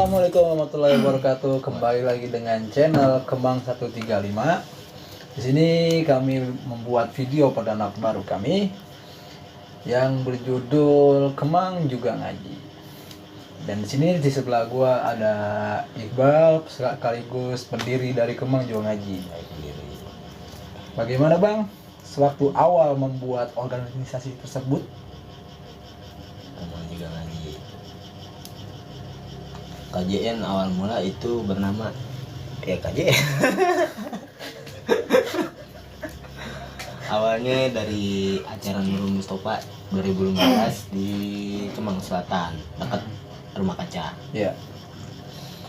Assalamualaikum warahmatullahi wabarakatuh. Kembali lagi dengan channel Kemang 135. Di sini kami membuat video pada anak baru kami yang berjudul Kemang Juga Ngaji. Dan di sini di sebelah gua ada Iqbal sekaligus pendiri dari Kemang Juga Ngaji. Bagaimana Bang? Sewaktu awal membuat organisasi tersebut? Kemang Juga Ngaji. KJN awal mula itu bernama KJN. Awalnya dari acara Nurul Mustafa 2015 di Kemang Selatan, dekat Rumah Kaca. Iya.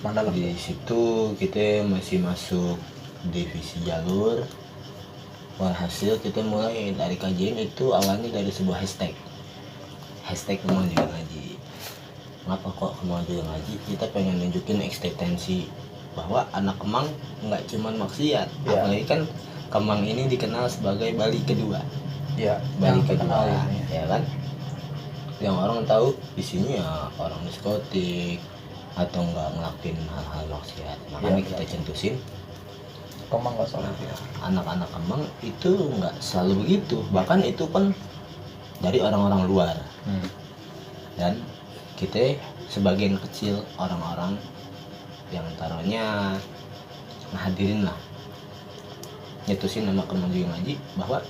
Mandala. Di situ kita masih masuk divisi jalur. Walhasil kita mulai dari KJN itu awalnya dari sebuah hashtag Kemang Juga Ngaji. Kenapa kok Kemang Juga Ngaji? Kita pengen nunjukin eksistensi bahwa anak Kemang nggak cuman maksiat, apalagi kan Kemang ini dikenal sebagai Bali kedua. Iya, Bali kedua, ya kan? Yang orang tahu di sini ya orang diskotik atau nggak ngelakuin hal-hal maksiat. Makanya kita centusin Kemang nggak salah. anak-anak Kemang itu nggak selalu begitu, bahkan itu kan dari orang-orang luar. Dan kita sebagian kecil orang-orang yang taruhnya ngehadirin lah, nyetusin nama Kemang Juga Ngaji bahwa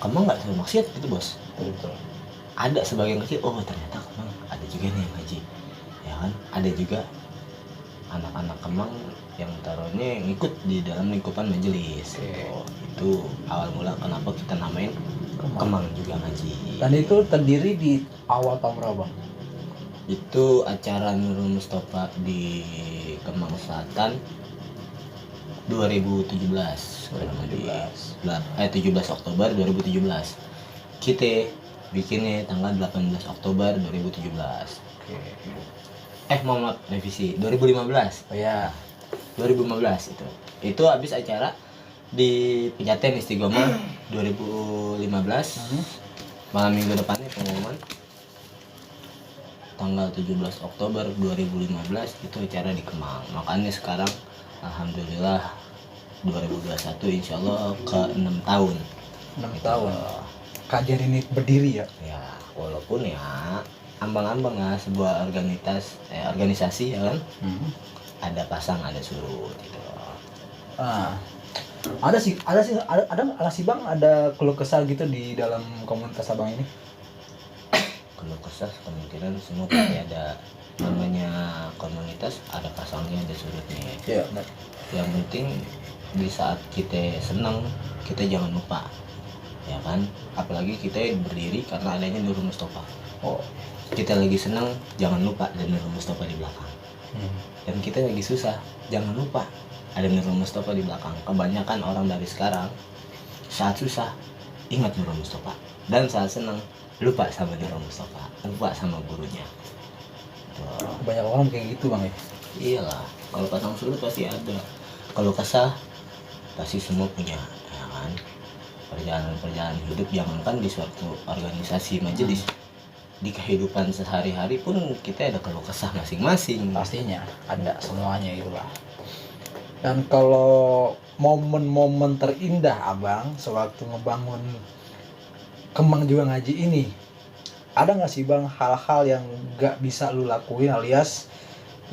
Kemang nggak selalu maksiat gitu bos. Betul. Ada sebagian kecil, oh ternyata Kemang ada juga nih yang ngaji, ya kan? Ada juga anak-anak Kemang yang taruhnya ngikut di dalam lingkupan majelis. Itu awal mula kenapa kita namain Kemang Juga Ngaji. Dan itu terdiri di awal tahun berapa Bang? Itu acara Nurul Mustafa di Kemang Selatan 2017. 17 Oktober 2017. Kita bikinnya tanggal 18 Oktober 2017. Maaf, revisi 2015. Oh ya, 2015 itu. Itu habis acara di Pejaten Istiqomah 2015. Malam minggu depannya pengumuman tanggal 17 Oktober 2015 itu acara di Kemang. Makanya sekarang alhamdulillah 2021 insya Allah ke 6 tahun. 6 tahun. Kajian ini berdiri ya? Ya, walaupun ya ambang-ambang lah sebuah organisasi ya kan. Ada pasang, ada surut gitu. Ada sih Bang, ada keluh kesah gitu di dalam komunitas Abang ini? Kalau kesah kemungkinan semua pasti ada, namanya komunitas ada pasangnya ada surutnya. Iya, benar. Yang penting di saat kita senang kita jangan lupa, ya kan? Apalagi kita berdiri karena adanya Nurul Mustafa. Kita lagi senang jangan lupa ada Nurul Mustafa di belakang. Dan kita lagi susah jangan lupa ada Nurul Mustafa di belakang. Kebanyakan orang dari sekarang saat susah ingat Nurul Mustafa, dan saat senang lupa sama Nurul Mustafa, lupa sama gurunya. Banyak orang kayak gitu Bang ya? Iyalah, kalau pasang surut pasti ada. Kalau kesah pasti semua punya, ya kan? Perjalanan hidup, jangankan di suatu organisasi majelis, di kehidupan sehari-hari pun kita ada keluh kesah masing-masing. Pastinya ada semuanya itulah. Dan kalau momen-momen terindah Abang sewaktu ngebangun Kemang Juga Ngaji ini, ada nggak sih Bang hal-hal yang nggak bisa lu lakuin alias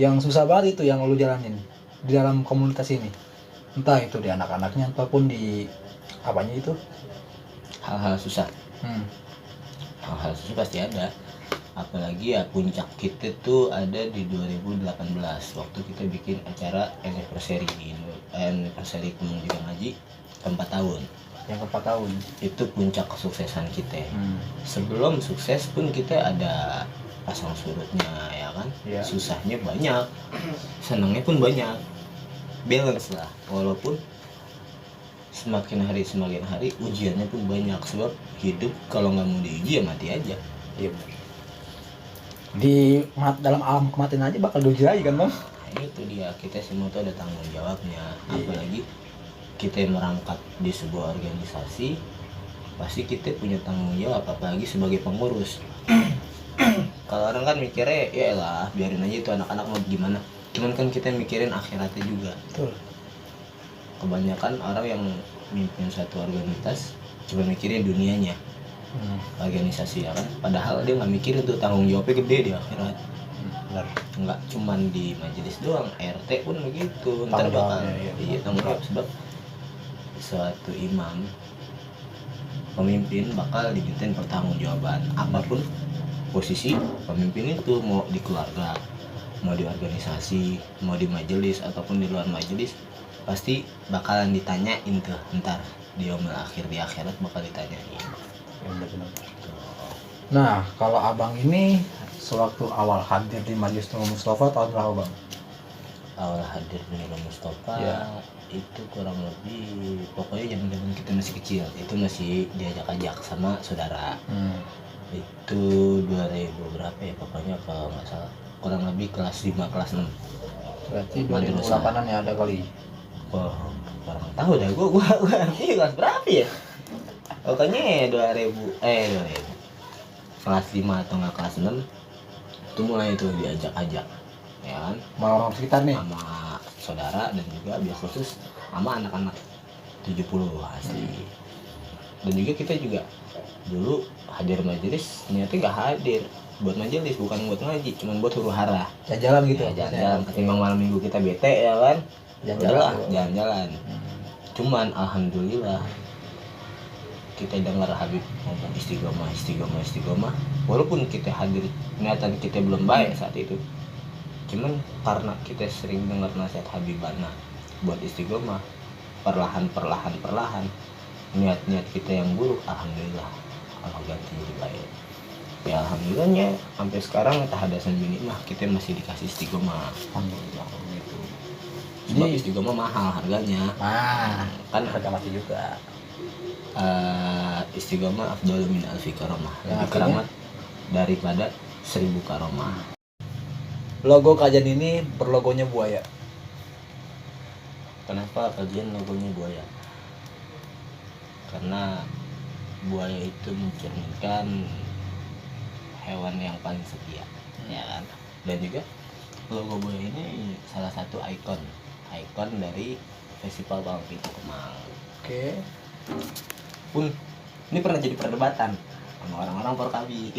yang susah banget itu yang lu jalanin di dalam komunitas ini, entah itu di anak-anaknya ataupun di apanya itu? Hal-hal susah hal-hal susah pasti ada, apalagi ya puncak kita tuh ada di 2018 waktu kita bikin acara anniversary Kemang Juga Ngaji 4 tahun. Yang ke-4 tahun Itu puncak kesuksesan kita. Sebelum sukses pun kita ada pasang surutnya, ya kan? Susahnya banyak, senangnya pun banyak, balance lah. Walaupun semakin hari ujiannya pun banyak, sebab hidup kalau nggak mau diuji ya mati aja. Iya. Dalam alam kematian aja bakal diuji lagi kan Bang? Nah, itu dia, kita semua tuh ada tanggung jawabnya. Apalagi kita merangkap di sebuah organisasi, pasti kita punya tanggung jawab, apalagi sebagai pengurus. Kalau orang kan mikirnya ya lah biarin aja itu anak-anak mau gimana, Cuman kan kita mikirin akhiratnya juga. Betul. Kebanyakan orang yang mimpin satu organisasi cuma mikirin dunianya, organisasi ya kan, padahal dia nggak mikirin tuh tanggung jawabnya gede di akhirat. Benar. Nggak cuman di majelis doang, RT pun begitu, ntar Tanggung bakal jawabnya, iya. iya tanggung jawab. Sebab suatu imam pemimpin bakal dimintain pertanggungjawaban apapun posisi pemimpin itu, mau di keluarga, mau di organisasi, mau di majelis ataupun di luar majelis, pasti bakalan ditanyain tuh ntar di yaumil akhir, di akhirat bakal ditanyain. Ya, benar. Nah, kalau abang ini sewaktu awal hadir di Majelis Nurul Mustafa tahun berapa bang? Awal hadir di Nurul Mustafa Iya. itu kurang lebih pokoknya zaman kita masih kecil, itu masih diajak-ajak sama saudara. Itu 2000 berapa ya pokoknya, kalau nggak salah kurang lebih kelas 5 kelas 6. Berarti Madrasah. 2008an ya ada kali. Wah, kurang tahu dah gua ini kelas berapa ya? Pokoknya 2000 kelas 5 atau nggak kelas 6 itu mulai itu diajak-ajak ya kan, Sama orang sekitar nih. sama saudara dan juga biar khusus sama anak-anak 70 asli. Dan juga kita juga dulu hadir majelis niatnya nggak hadir buat majelis, bukan buat ngaji, cuman buat huru hara Jalan-jalan gitu. ya, jalan-jalan. Ketimbang malam minggu kita bete ya kan, Jalan-jalan. jalan-jalan. Cuman alhamdulillah kita dengar Habib ngomong istiqomah, walaupun kita hadir niatan kita belum baik saat itu, cuman karena kita sering dengar nasihat Habibana buat istiqomah, perlahan niat kita yang buruk alhamdulillah Allah ganti jadi baik ya. Alhamdulillahnya sampai sekarang tahadasan bini mah kita masih dikasih istiqomah, Alhamdulillah. gitu. Sebab Jadi- istiqomah mahal harganya Kan harga mati juga. istiqomah afdalu min alfi karamah, Yang lebih artinya? keramat daripada 1000 karamah. Logo kajian ini berlogonya buaya. Kenapa kajian logonya buaya? Karena buaya itu mencerminkan hewan yang paling setia, ya kan? Dan juga logo buaya ini salah satu ikon dari Festival Palang Pintu Kemang. Oke. Pun ini pernah jadi perdebatan sama orang-orang Porkabi.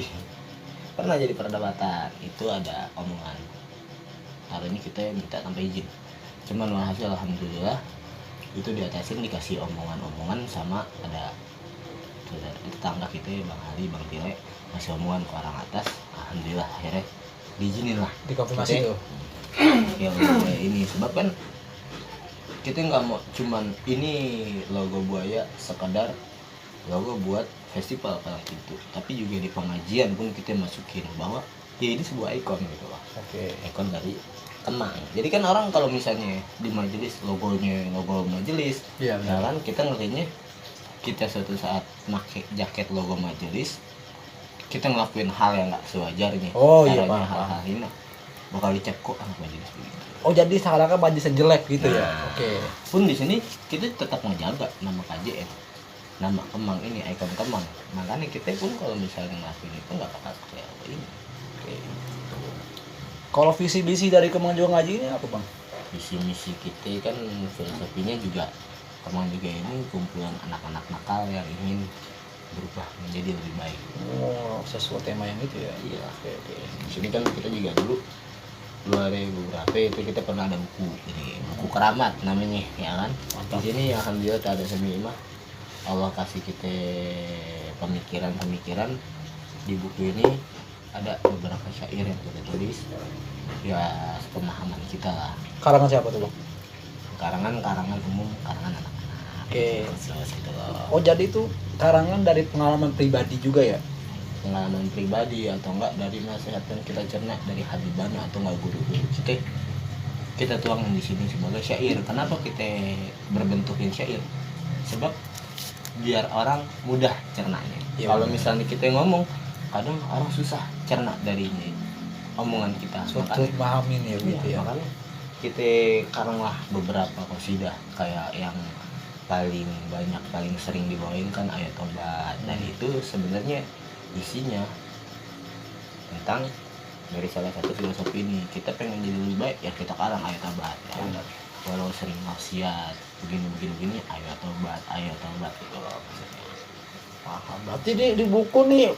Pernah jadi perdebatan, itu ada omongan hari ini kita minta tanpa izin, cuman walhasil alhamdulillah itu diatasin, dikasih omongan sama ada tetangga kita Bang Ali, Bang Tile, ngasih omongan ke orang atas, alhamdulillah akhirnya diizinin lah Dikonfirmasi Kita- tuh. ya logo ini. Sebab kan kita nggak mau cuman ini logo buaya sekedar logo buat festival Palang Pintu, tapi juga di pengajian pun kita masukin bahwa ya ini sebuah ikon gitu loh, Oke. ikon dari Kemang. Jadi kan orang kalau misalnya di majelis logonya logo majelis, Iya, ya kan kita ngelihatnya kita suatu saat pakai jaket logo majelis, kita ngelakuin hal yang nggak sewajarnya, Oh, iya, caranya paham. hal-hal hina, bakal dicap kok anak majelis begitu. Oh, jadi seakan-akan majelis jelek gitu ya. Nah. Oke. Pun di sini kita tetap menjaga nama KJN, nama Kemang ini, ikon Kemang. Makanya kita pun kalau misalnya ngelakuin itu nggak bakal pakai logo ini. Oke. Kalau visi misi dari Kemang Juga Ngaji ini apa bang? Visi misi kita kan filosofinya juga Kemang juga ini kumpulan anak-anak nakal yang ingin berubah menjadi lebih baik. Oh, sesuatu tema yang itu ya. Iya. Oke, oke. Di sini kan kita juga dulu 2000 berapa itu kita pernah ada buku ini, buku keramat namanya ya kan. Di sini alhamdulillah tak ada semimah, Allah kasih kita pemikiran di buku ini. Ada beberapa syair yang kita tulis ya pemahaman kita lah, Karangan siapa tuh bang? karangan umum, karangan anak-anak. Oke. Gitu loh. Oh, jadi itu karangan dari pengalaman pribadi juga ya? Pengalaman pribadi atau enggak dari nasihat yang kita cerna dari Habibana atau enggak guru-guru kita tuangin di sini sebagai syair. Kenapa kita berbentukin syair? Sebab biar orang mudah cernanya. Iya, Kalau benar. misalnya kita ngomong, kadang orang susah cerna dari ini omongan kita. Suatu pahamin ya gitu ya. Makanya kita karanglah beberapa qasidah kayak yang paling banyak paling sering dibawain kan ayat tobat, dan itu sebenarnya isinya tentang dari salah satu filosofi ini. Kita pengen jadi lebih baik ya kita karang ayo tobat ya. Benar. Walau sering maksiat begini ayo tobat gitu loh maksudnya. Paham. Berarti di buku nih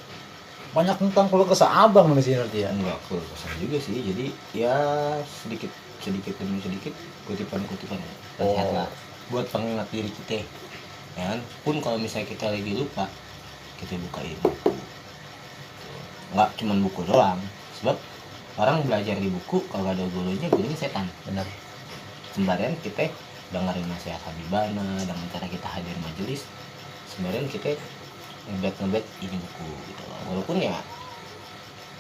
banyak tentang keluh kesah abang di sini berarti ya. Enggak keluh kesah juga sih, jadi ya sedikit demi sedikit kutipan nasihat lah buat pengingat diri kita ya kan. Pun kalau misalnya kita lagi lupa, kita bukain buku, nggak cuman buku doang, sebab orang belajar di buku kalau ada gurunya setan. Benar. Sembarian kita dengerin nasihat Habibana dengan cara kita hadir majelis, sembarian kita ngebet ini buku gitu loh. Walaupun ya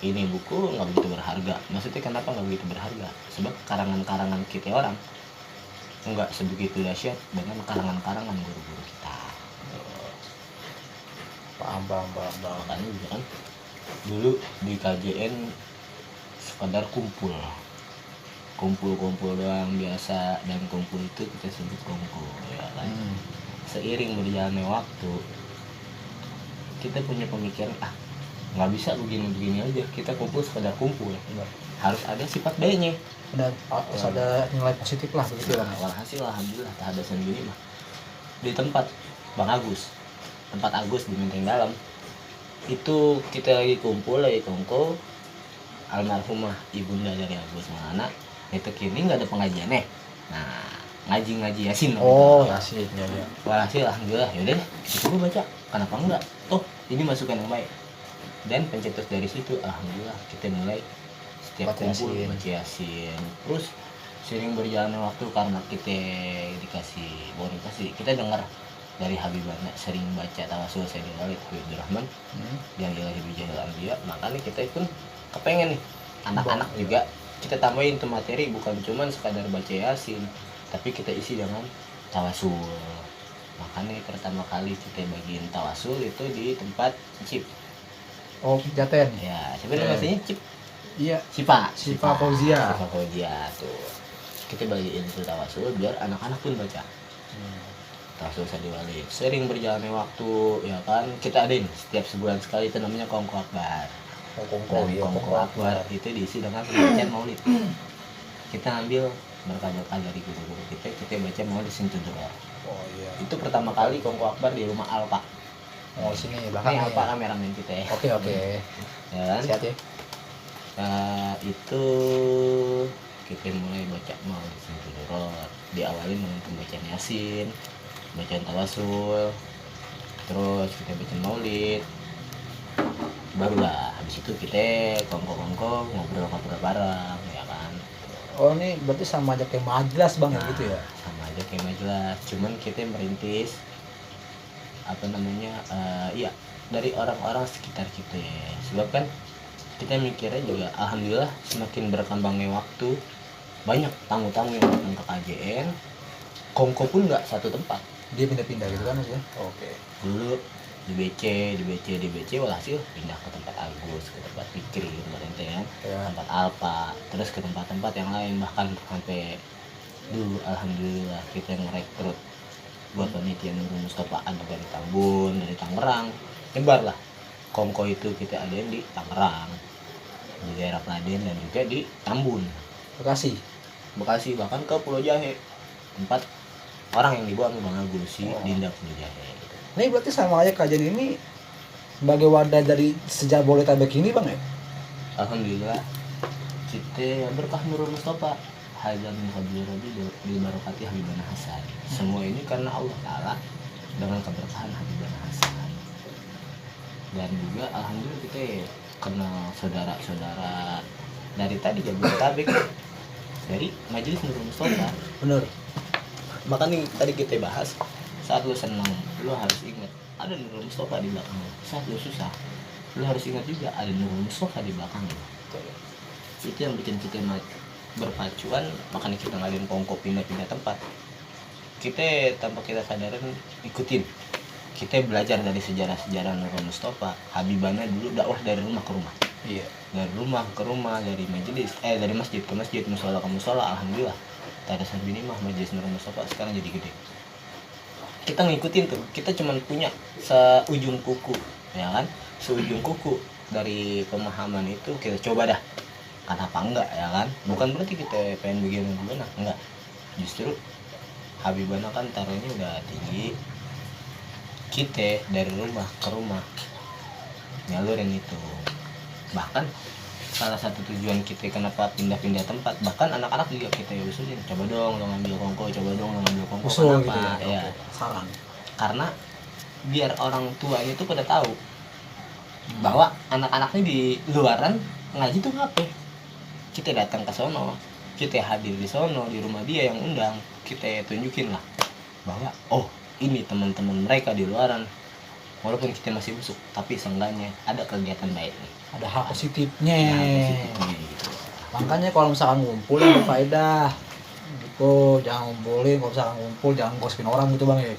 ini buku nggak begitu berharga. Maksudnya kenapa nggak begitu berharga? Sebab karangan kita orang nggak sebegitu dahsyat dengan karangan guru-guru kita. Paham. Makanya juga kan dulu di KJN sekadar kumpul doang biasa, dan kumpul itu kita sebut kongko ya kan. Seiring berjalannya waktu kita punya pemikiran nggak bisa begini aja, kita kumpul sekadar kumpul. Benar. Harus ada sifat B-nya. Dan harus ada nilai positif lah begitu kan. Walhasil alhamdulillah tahadasan gini mah di tempat Bang Agus, tempat Agus di Menteng Dalam itu kita lagi kumpul lagi kongko. Almarhumah ibunda dari Agus Maulana itu kini nggak ada pengajian nah ngaji Yasin Yasin ya. Walhasil alhamdulillah yaudah deh kita coba baca, kenapa enggak, toh ini masukan yang baik. Dan pencetus dari situ alhamdulillah kita mulai setiap Baca kumpul Yasin. baca Yasin. Terus sering berjalannya waktu karena kita kita dengar dari Habibana sering baca tawasul Sayyidul Walid Habibur Rahman yang ilahi bijahil anbiya, makanya kita pun kepengen nih anak-anak juga kita tambahin tuh materi, bukan cuman sekadar baca Yasin tapi kita isi dengan tawasul. Makanya pertama kali kita bagiin tawasul itu di tempat Cip. Jaten. Ya, sebenarnya maksudnya Cip. Iya. Sipa Fauzia tuh. Kita bagiin itu tawasul biar anak-anak pun baca. Tawasul Sayyidul Walid. Sering berjalannya waktu ya kan, kita adain setiap sebulan sekali itu namanya Kongko Akbar. Kongko Akbar itu diisi dengan pembacaan maulid. Kita ambil berkah-berkah dari guru-guru kita baca maulid Sintuduror. Itu pertama kali Kongko Akbar di rumah Alpa. Sini belakang Ini Alpa ya. kameramen kita ya. Oke. Ya kan? Siap ya. Itu kita mulai baca maulid Sintuduror. Diawali dengan pembacaan Yasin, bacaan tawasul, terus kita baca maulid. Barulah habis itu kita kongko ngobrol bareng ya kan. Ini berarti sama aja kayak majelis bang ya gitu ya. Sama aja kayak majelis, cuman kita merintis iya dari orang-orang sekitar kita ya. Sebab kan kita mikirnya juga alhamdulillah semakin berkembangnya waktu banyak tamu-tamu yang datang ke KJN. Kongko pun nggak satu tempat, Dia pindah-pindah gitu kan ya. Oke. dulu di BC walhasil pindah ke tempat Agus, ke tempat Fikri, ke tempat ente kan, Ya. tempat Alpa, terus ke tempat-tempat yang lain, bahkan sampai dulu alhamdulillah kita ngerekrut buat panitia Nurul Mustafa ada dari Tambun, dari Tangerang, nyebar lah Kongko itu kita adain di Tangerang, di daerah Kladen dan juga di Tambun, Bekasi. bahkan ke Pulau Jahe, tempat orang yang dibawa sama Bang Agus si Dinda Pulau Jahe. Ini berarti sama aja kajian ini sebagai wadah dari sejak Bodetabek ini bang ya. Alhamdulillah kita berkah Nurul Mustafa hajar min fadli rabbi bil barakati Habibana Hasan. Semua ini karena Allah Ta'ala dengan keberkahan Habibana Hasan. Dan juga alhamdulillah kita kenal saudara-saudara dari tadi Jabodetabek, dari majelis Nurul Mustafa. Bener. Makanya tadi kita bahas, saat lu senang lu harus ingat ada Nurul Mustafa di belakang lu. Saat lu susah lu harus ingat juga ada Nurul Mustafa di belakang lu. Itu yang bikin kita berpacuan. Makanya kita ngalihin kongko pindah-pindah tempat, kita tanpa kita sadarin ikutin. Kita belajar dari sejarah-sejarah Nurul Mustafa. Habibana dulu dakwah dari rumah ke rumah. Iya. Dari rumah ke rumah, dari majelis dari masjid ke masjid, musola ke musola. Alhamdulillah Tadasan Bini mah majelis Nurul Mustafa sekarang jadi gede. Kita ngikutin tuh, kita cuman punya seujung kuku ya kan, seujung kuku dari pemahaman itu kita coba dah kenapa enggak ya kan, bukan berarti kita pengen bikin Habibana, enggak, justru Habibana kan taruhnya udah tinggi, kita dari rumah ke rumah nyalurin itu. Bahkan salah satu tujuan kita kenapa pindah-pindah tempat, bahkan anak-anak juga kita usulin, coba dong lo ngambil kongko, coba dong lo ngambil kongko. Usul Kenapa? gitu ya, Ya, saran. karena biar orang tuanya itu pada tahu bahwa anak-anaknya di luaran ngaji tuh ngapain. Kita datang ke sono, kita hadir di sono, di rumah dia yang undang, kita tunjukin lah bahwa oh ini teman-teman mereka di luaran, walaupun kita masih busuk tapi seenggaknya ada kegiatan baik nih, Ada hal positifnya. nah, positifnya gitu. Makanya kalau misalkan ngumpul yang berfaedah gitu, jangan ngumpulin, kalau misalkan ngumpul jangan gosipin orang gitu bang ya.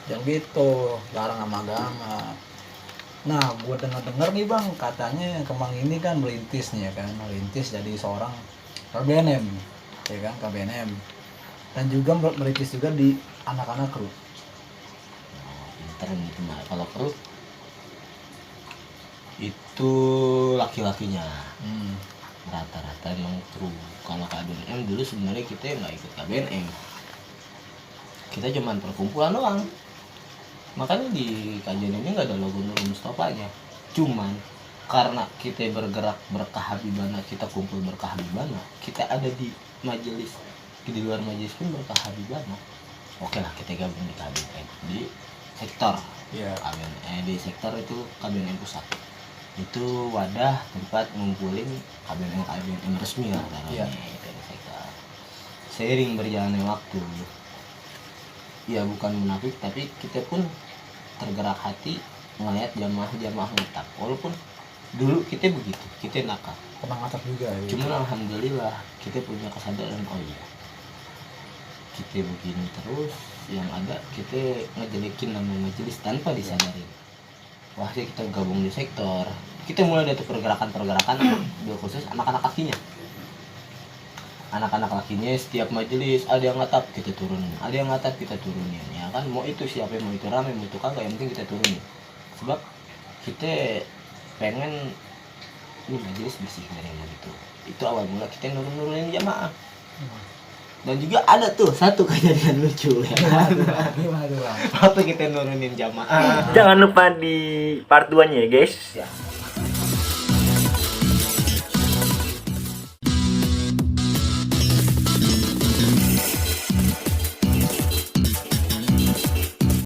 Jangan gitu, larang sama agama. Nah, gue dengar nih bang, katanya Kemang ini kan merintis nih ya kan, merintis jadi seorang KBNM, ya kan KBNM, dan juga merintis juga di anak-anak kru. Pinter gitu mah. Kalau perlu itu laki-lakinya rata-rata emang kru. Kalau KBNM dulu sebenarnya kita nggak ikut KBNM, kita cuman perkumpulan doang. Makanya di kajian ini nggak ada logo Nur Mustafa-nya. Cuman karena kita bergerak berkah Habibana, kita kumpul berkah Habibana, kita ada di majelis, di luar majelis pun berkah Habibana. Oke lah kita gabung di KBNM di sektor. Iya. Di sektor itu KBNM pusat. Itu wadah tempat ngumpulin KBNM resmi lah namanya. Itu di sektor. Seiring berjalannya waktu, ya bukan munafik tapi kita pun tergerak hati ngelihat jamaah tetap, walaupun dulu kita begitu, kita nakal, Pernah ngatak juga ya. cuman alhamdulillah kita punya kesadaran, oh iya kita begini terus yang ada kita ngejelekin nama majelis tanpa disadarin. Wah kita gabung di sektor, kita mulai dari pergerakan khusus anak-anak kakinya. Anak-anak lakinya setiap majelis ada yang ngatap kita turunin, ada yang ngatap kita turunin, ya kan, mau itu siapa, mau itu rame, mau itu kagak, yang penting kita turunin, sebab kita pengen ini majelis bersih dari yang itu awal mula kita nurunin jamaah. Dan juga ada tuh satu kejadian lucu ya kan? Gimana tuh bang? Waktu kita nurunin jamaah, Jangan lupa di part 2 nya ya guys. ya